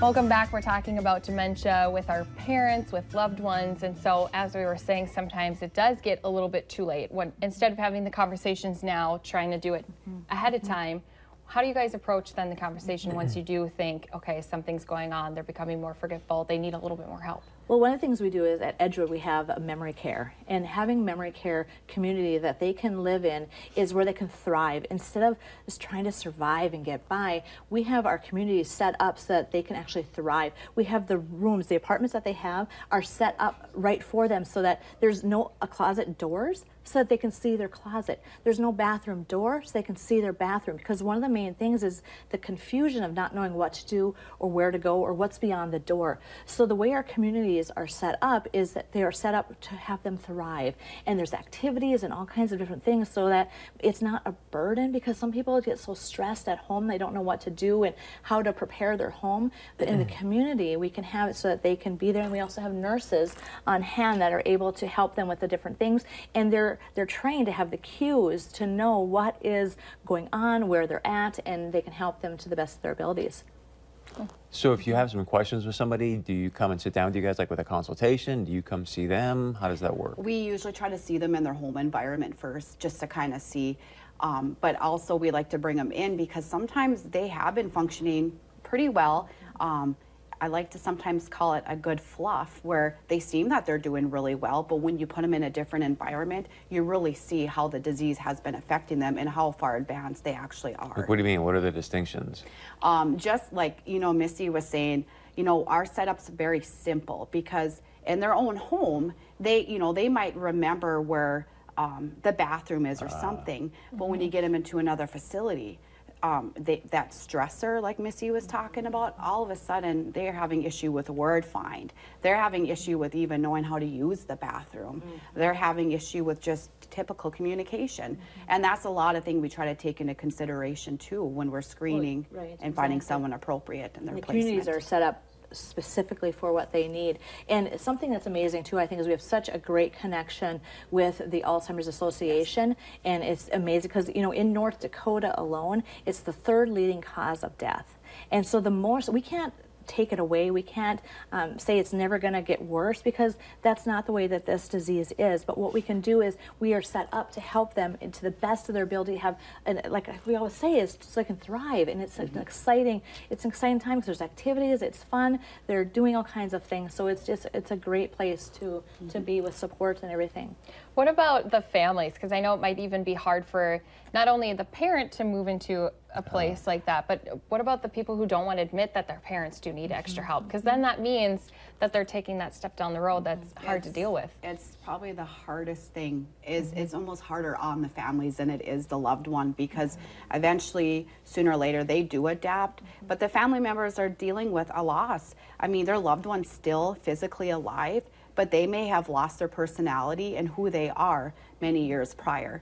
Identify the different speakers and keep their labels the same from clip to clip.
Speaker 1: Welcome back. We're talking about dementia with our parents, with loved ones, and so as we were saying, sometimes it does get a little bit too late. When instead of having the conversations now, trying to do it ahead of time, how do you guys approach then the conversation once you do think, okay, something's going on, they're becoming more forgetful, they need a little bit more help?
Speaker 2: Well, one of the things we do is at Edgewood we have a memory care, and having memory care community that they can live in is where they can thrive. Instead of just trying to survive and get by, we have our communities set up so that they can actually thrive. We have the rooms, the apartments that they have are set up right for them so that there's no closet doors, so that they can see their closet. There's no bathroom door, so they can see their bathroom, because one of the main things is the confusion of not knowing what to do or where to go or what's beyond the door. So the way our communities are set up is that they are set up to have them thrive, and there's activities and all kinds of different things so that it's not a burden, because some people get so stressed at home they don't know what to do and how to prepare their home. But in the community we can have it so that they can be there, and we also have nurses on hand that are able to help them with the different things, and they're trained to have the cues to know what is going on, where they're at, and they can help them to the best of their abilities.
Speaker 3: So if you have some questions with somebody, do you come and sit down with you guys like with a consultation? Do you come see them? How does that work?
Speaker 4: We usually try to see them in their home environment first, just to kind of see, but also we like to bring them in because sometimes they have been functioning pretty well. I like to sometimes call it a good fluff, where they seem that they're doing really well, but when you put them in a different environment, you really see how the disease has been affecting them and how far advanced they actually are.
Speaker 3: Like, what do you mean? What are the distinctions?
Speaker 4: Just like, Missy was saying, our setup's very simple, because in their own home, they might remember where the bathroom is or something, but when you get them into another facility, that stressor like Missy was talking about, all of a sudden they're having issue with word find. They're having issue with even knowing how to use the bathroom. They're having issue with just typical communication. And that's a lot of things we try to take into consideration too when we're screening and finding someone appropriate in their placement.
Speaker 2: The communities are set up specifically for what they need. And something that's amazing too, I think, is we have such a great connection with the Alzheimer's Association, and it's amazing because in North Dakota alone, it's the third leading cause of death. And so we can't take it away. We can't say it's never going to get worse, because that's not the way that this disease is. But what we can do is we are set up to help them and to the best of their ability have, and like we always say, is so they can thrive. And it's an exciting time because there's activities, it's fun, they're doing all kinds of things. So it's a great place to be with support and everything.
Speaker 1: What about the families? Because I know it might even be hard for not only the parent to move into a place like that, but what about the people who don't want to admit that their parents do need extra help? Because then that means that they're taking that step down the road that's hard to deal with.
Speaker 4: It's probably the hardest thing. It's almost harder on the families than it is the loved one, because eventually, sooner or later, they do adapt, but the family members are dealing with a loss. I mean, their loved one's still physically alive, but they may have lost their personality and who they are many years prior.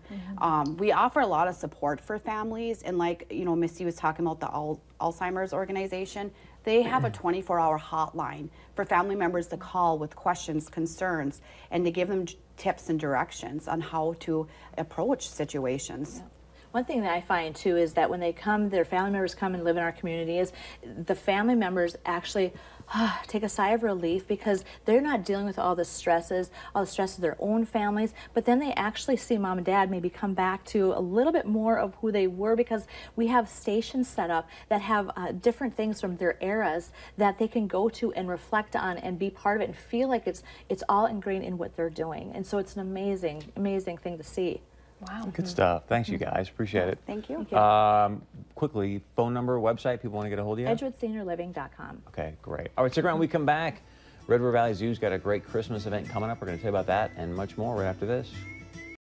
Speaker 4: We offer a lot of support for families, and like Missy was talking about the Alzheimer's organization, they have a 24-hour hotline for family members to call with questions, concerns, and to give them tips and directions on how to approach situations.
Speaker 2: One thing that I find too is that when they come, their family members come and live in our community, is the family members actually take a sigh of relief, because they're not dealing with all the stresses of their own families, but then they actually see mom and dad maybe come back to a little bit more of who they were, because we have stations set up that have different things from their eras that they can go to and reflect on and be part of it and feel like it's all ingrained in what they're doing. And so it's an amazing thing to see.
Speaker 1: Wow.
Speaker 3: Good stuff. Thanks, you guys. Appreciate it.
Speaker 4: Thank you.
Speaker 3: Quickly, phone number, website, people want to get a hold of you?
Speaker 2: EdgewoodSeniorLiving.com.
Speaker 3: Okay, great. All right, stick around when we come back. Red River Valley Zoo's got a great Christmas event coming up. We're going to tell you about that and much more right after this.